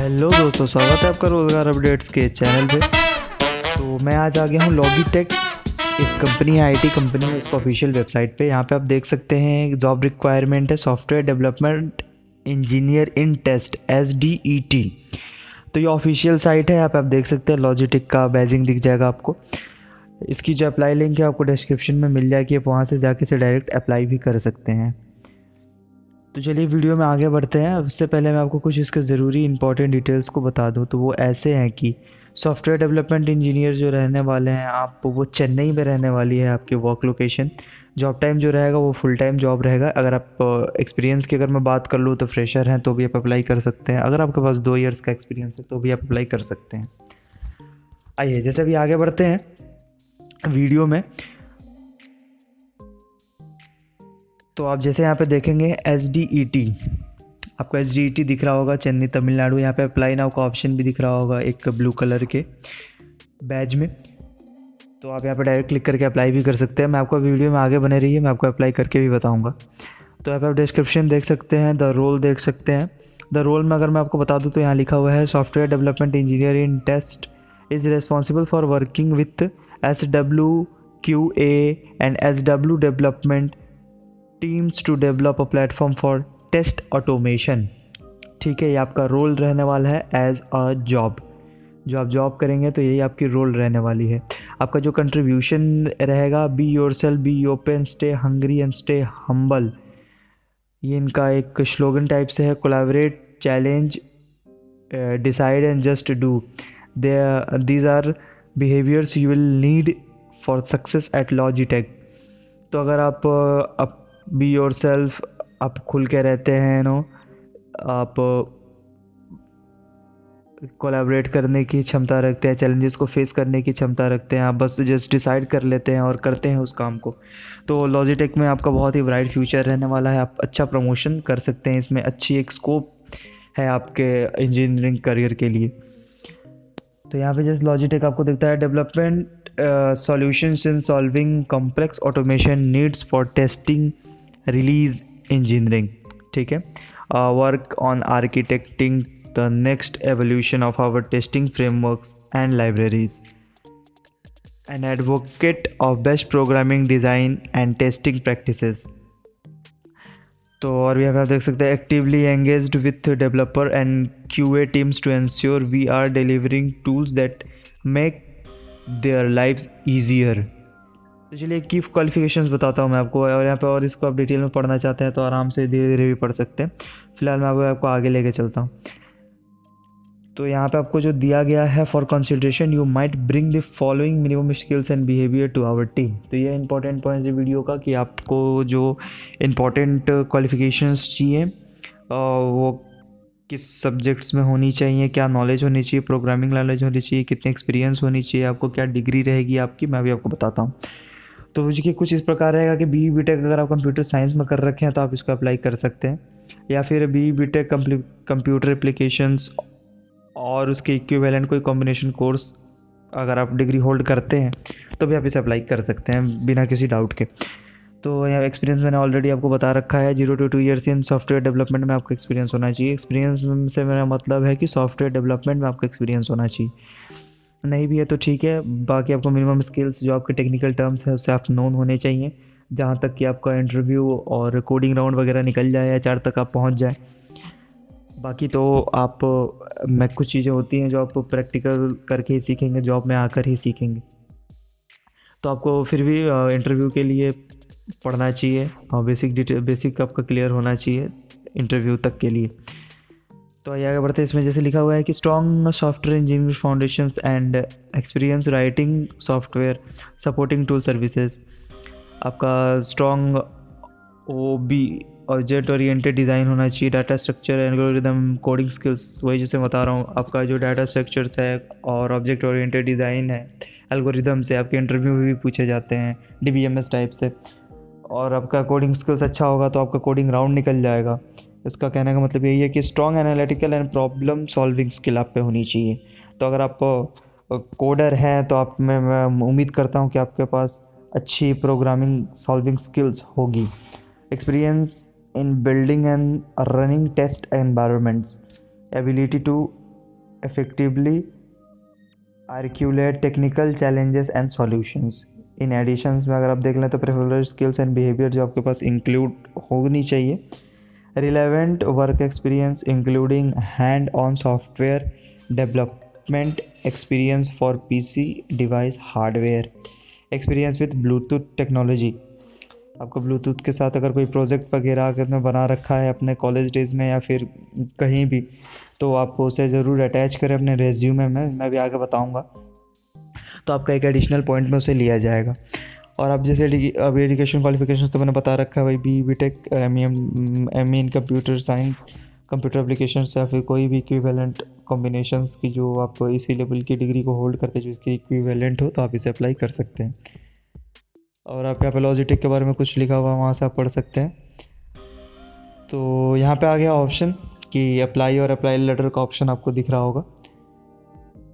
Hello दोस्तों, स्वागत है आपका रोज़गार अपडेट्स के चैनल पे। तो मैं आज आ गया हूँ लॉगिटेक, एक कंपनी है, आईटी कंपनी है, इसको ऑफिशियल वेबसाइट पे। यहाँ पे आप देख सकते हैं जॉब रिक्वायरमेंट है software development engineer in test SDET। तो ये ऑफिशियल साइट है, यहाँ पे आप देख सकते हैं लॉजिटेक का बैजिंग दिख जाएगा आपको। इसकी जो अप्लाई लिंक है आपको डिस्क्रिप्शन में मिल जाएगी, आप वहाँ से जाके से डायरेक्ट अप्लाई भी कर सकते हैं। तो चलिए वीडियो में आगे बढ़ते हैं। उससे पहले मैं आपको कुछ इसके ज़रूरी इंपॉर्टेंट डिटेल्स को बता दूं। तो वो ऐसे हैं कि सॉफ्टवेयर डेवलपमेंट इंजीनियर जो रहने वाले हैं आप, वो चेन्नई में रहने वाली है आपकी वर्क लोकेशन। जॉब टाइम जो रहेगा वो फुल टाइम जॉब रहेगा। अगर आप एक्सपीरियंस की अगर मैं बात कर लूँ तो फ्रेशर हैं तो भी आप अप्लाई कर सकते हैं। अगर आपके पास 2 ईयर्स का एक्सपीरियंस है तो भी आप अप्लाई कर सकते हैं। आइए जैसे अभी आगे बढ़ते हैं वीडियो में। तो आप जैसे यहाँ पे देखेंगे SDET, आपको SDET दिख रहा होगा, चेन्नई तमिलनाडु। यहाँ पे अप्लाई नाउ का ऑप्शन भी दिख रहा होगा एक ब्लू कलर के बैज में। तो आप यहाँ पे डायरेक्ट क्लिक करके अप्लाई भी कर सकते हैं। मैं आपको वीडियो में आगे बने रहिए, मैं आपको अप्लाई करके भी बताऊँगा। तो यहाँ पे आप डिस्क्रिप्शन देख सकते हैं, द रोल देख सकते हैं। द रोल में अगर मैं आपको बता दूँ तो यहाँ लिखा हुआ है software development engineer in test is responsible for working with SWQA and SW development teams to develop a platform for test automation. ठीक है, ये आपका रोल रहने वाला है एज अ जॉब। जो आप जॉब करेंगे तो यही आपकी रोल रहने वाली है। आपका जो कंट्रीब्यूशन रहेगा, be yourself, be open, stay hungry and stay humble. ये इनका एक स्लोगन टाइप से है। Collaborate, challenge, decide and just do, these are behaviours you will need for success at Logitech. तो अगर आप बी योर सेल्फ, आप खुल के रहते हैं नो, आप कोलैबोरेट करने की क्षमता रखते हैं, चैलेंजेस को फेस करने की क्षमता रखते हैं, आप बस जस्ट डिसाइड कर लेते हैं और करते हैं उस काम को, तो लॉजिटेक में आपका बहुत ही ब्राइट फ्यूचर रहने वाला है। आप अच्छा प्रमोशन कर सकते हैं, इसमें अच्छी एक स्कोप है आपके इंजीनियरिंग करियर के लिए। तो यहाँ पे जस्ट लॉजिटेक आपको दिखता है development solutions in solving complex automation needs for testing release engineering. ठीक है, work on architecting the next evolution of our testing frameworks and libraries, an advocate of best programming design and testing practices. तो और भी आप देख सकते हैं actively engaged with developer and QA teams to ensure we are delivering tools that make their lives easier. तो चलिए की क्वालिफिकेशंस बताता हूँ मैं आपको, और यहाँ पे और इसको आप डिटेल में पढ़ना चाहते हैं तो आराम से धीरे धीरे भी पढ़ सकते हैं। फिलहाल मैं आपको आगे लेके चलता हूँ। तो यहाँ पे आपको जो दिया गया है, for consideration you might bring the following minimum skills and behaviour to our team. तो ये इंपॉर्टेंट पॉइंट्स है वीडियो का कि आपको जो इंपॉर्टेंट क्वालिफिकेशंस चाहिए वो किस सब्जेक्ट्स में होनी चाहिए, क्या नॉलेज होनी चाहिए, प्रोग्रामिंग नॉलेज होनी चाहिए, कितने एक्सपीरियंस होनी चाहिए आपको, क्या डिग्री रहेगी आपकी, मैं भी आपको बताता हूँ। तो देखिए कुछ इस प्रकार रहेगा कि BE-BTech अगर आप कंप्यूटर साइंस में कर रखे हैं तो आप इसको अप्लाई कर सकते हैं, या फिर BE-BTech कंप्यूटर एप्लीकेशंस और उसके इक्विवेलेंट कोई कॉम्बिनेशन कोर्स अगर आप डिग्री होल्ड करते हैं तो भी आप इसे अप्लाई कर सकते हैं बिना किसी डाउट के। तो यहाँ एक्सपीरियंस मैंने ऑलरेडी आपको बता रखा है, 0 to 2 years in software development में आपका एक्सपीरियंस होना चाहिए। एक्सपीरियंस से मेरा मतलब है कि सॉफ्टवेयर डेवलपमेंट में आपका एक्सपीरियंस होना चाहिए। नहीं भी है तो ठीक है, बाकी आपको मिनिमम स्किल्स जो आपके टेक्निकल टर्म्स है उससे आप नोन होने चाहिए, जहाँ तक कि आपका इंटरव्यू और कोडिंग राउंड वगैरह निकल जाए, HR तक आप पहुँच जाए। बाकी तो आप में कुछ चीज़ें होती हैं जो आप प्रैक्टिकल करके ही सीखेंगे, जॉब में आकर ही सीखेंगे। तो आपको फिर भी इंटरव्यू के लिए पढ़ना चाहिए और बेसिक आपका क्लियर होना चाहिए इंटरव्यू तक के लिए। तो आगे बढ़ते हैं। इसमें जैसे लिखा हुआ है कि strong software engineering foundations and experience writing software supporting tool services. आपका strong OB object oriented design होना चाहिए, data structure, algorithm, coding skills. वही जैसे बता रहा हूँ, आपका जो डाटा स्ट्रक्चर्स है और ऑब्जेक्ट ओरिएंटेड डिज़ाइन है, एल्गोरिदम से आपके इंटरव्यू में भी पूछे जाते हैं DBMS टाइप से। और आपका कोडिंग स्किल्स अच्छा होगा तो आपका कोडिंग राउंड निकल जाएगा। इसका कहने का मतलब यही है कि strong analytical and problem solving skill आप पे होनी चाहिए। तो अगर आप कोडर हैं तो आप मैं उम्मीद करता हूँ कि आपके पास अच्छी प्रोग्रामिंग सॉल्विंग स्किल्स होगी। Experience in building and running test environments, ability to effectively articulate technical challenges and solutions. इन एडिशंस में अगर आप देख लें तो प्रेफरेबल स्किल्स एंड बिहेवियर जो आपके पास इंक्लूड होनी चाहिए. Relevant work experience including hand on software development experience for PC device hardware. Experience with Bluetooth technology. आपको ब्लूटूथ के साथ अगर कोई प्रोजेक्ट वगैरह अगर में बना रखा है अपने कॉलेज डेज़ में या फिर कहीं भी, तो आपको उसे ज़रूर अटैच करें अपने रेज्यूमे में. मैं भी आगे बताऊंगा. तो आपका एक एडिशनल पॉइंट में उसे लिया जाएगा. और आप जैसे अभी एजुकेशन क्वालिफिकेशन तो मैंने बता रखा है भाई, BTech, ME इन कंप्यूटर साइंस, कंप्यूटर एप्लीकेशंस या फिर कोई भी इक्विवेलेंट कॉम्बिनेशंस की जो आप इसी लेवल की डिग्री को होल्ड करते हैं जो इसकी इक्विवेलेंट हो, तो आप इसे अप्लाई कर सकते हैं. और आप यहाँ पे लॉजिटेक के बारे में कुछ लिखा हुआ वहाँ से आप पढ़ सकते हैं. तो यहाँ पे आ गया ऑप्शन कि अप्लाई और अप्लाई लेटर का ऑप्शन आपको दिख रहा होगा.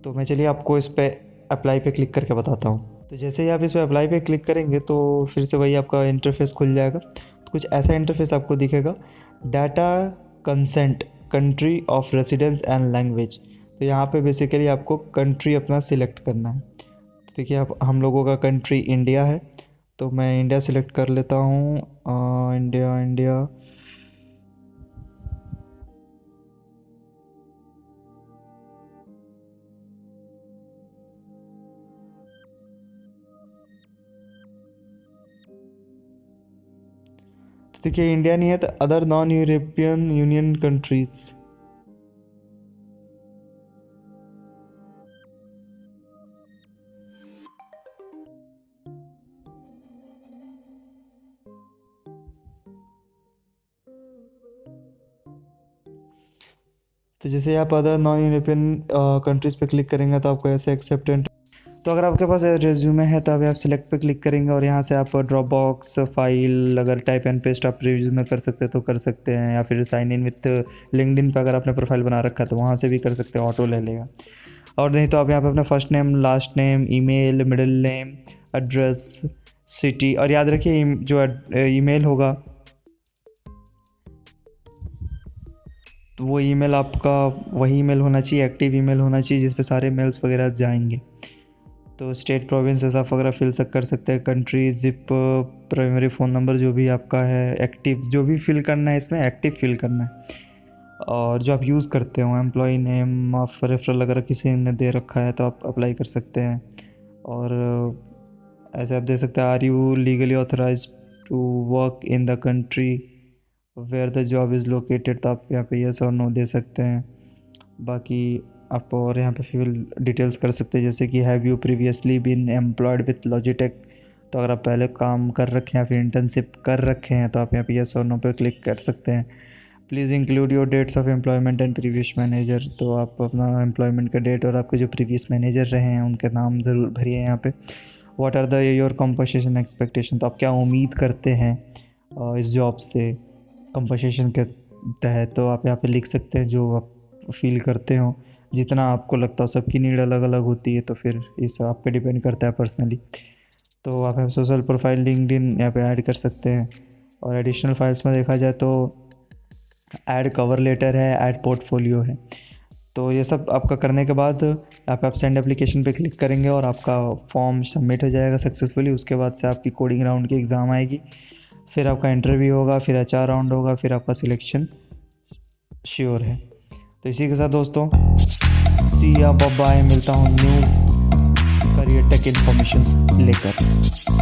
तो मैं चलिए आपको इस पर अप्लाई पे क्लिक करके बताता हूँ. तो जैसे ही आप इस पर अप्लाई पे क्लिक करेंगे तो फिर से वही आपका इंटरफेस खुल जाएगा. तो कुछ ऐसा इंटरफेस आपको दिखेगा. Data consent, country of residence and language. तो यहाँ पे बेसिकली आपको कंट्री अपना सिलेक्ट करना है. तो देखिए आप, हम लोगों का कंट्री इंडिया है, तो मैं इंडिया सिलेक्ट कर लेता हूँ. इंडिया. देखिए इंडिया नहीं है तो other non European union countries. तो जैसे आप अदर नॉन यूरोपियन कंट्रीज़ पे क्लिक करेंगे तो आपको ऐसे एक्सेप्टेंट. तो अगर आपके पास रेज्यूमे है तो अभी आप सिलेक्ट पे क्लिक करेंगे और यहाँ से आप ड्रॉप बॉक्स फाइल अगर टाइप एंड पेस्ट आप रेज्यूमे कर सकते हैं तो कर सकते हैं, या फिर साइन इन विथ लिंक्डइन पे अगर आपने प्रोफाइल बना रखा है तो वहाँ से भी कर सकते हैं, ऑटो ले लेगा. और नहीं तो आप यहाँ पे अपना first name, last name, email, middle name, address, city. और याद रखिए जो ईमेल होगा तो वो ईमेल आपका वही ईमेल होना चाहिए, एक्टिव ईमेल होना चाहिए जिस पे सारे मेल्स वगैरह जाएंगे. तो स्टेट, प्रोविंस ऐसा वगैरह फिल कर सकते हैं. Country, zip, primary phone number जो भी आपका है एक्टिव, जो भी फिल करना है इसमें एक्टिव फिल करना है. और जो आप यूज़ करते हो, एम्प्लॉय नेम ऑफ रेफरल अगर किसी ने दे रखा है तो आप अप्लाई कर सकते हैं. और ऐसे आप दे सकते हैं, are you legally authorise to work in the country where the job is located. तो आप यहाँ पे यस और नो दे सकते हैं. बाकी आप और यहाँ पे फिल डिटेल्स कर सकते हैं, जैसे कि have you previously been employed with Logitech. तो अगर आप पहले काम कर रखे हैं या फिर इंटर्नशिप कर रखे हैं तो आप यहाँ पे यस और नो पे क्लिक कर सकते हैं. Please include your dates of employment and previous manager. तो आप अपना एम्प्लॉयमेंट का डेट और आपके जो प्रीवियस मैनेजर रहे हैं उनके नाम ज़रूर भरिए यहाँ पे. What are the your compensation expectation. तो आप क्या उम्मीद करते हैं इस जॉब से कंपनसेशन के तहत. तो आप यहाँ पे लिख सकते हैं जो आप फील करते हो, जितना आपको लगता हो. सबकी नीड अलग अलग होती है तो फिर इस आप पे डिपेंड करता है पर्सनली. तो आप सोशल प्रोफाइल लिंक्डइन यहाँ पे ऐड कर सकते हैं. और एडिशनल फाइल्स में देखा जाए तो ऐड कवर लेटर है, ऐड पोर्टफोलियो है. तो ये सब आपका करने के बाद आप सेंड एप्लीकेशन पे क्लिक करेंगे और आपका फॉर्म सबमिट हो जाएगा सक्सेसफुली. उसके बाद से आपकी कोडिंग राउंड की एग्ज़ाम आएगी, फिर आपका इंटरव्यू होगा, फिर HR राउंड होगा, फिर आपका सिलेक्शन श्योर है. तो इसी के साथ दोस्तों सी या बाय, मिलता हूँ न्यू करियर टेक इन्फॉर्मेशन लेकर.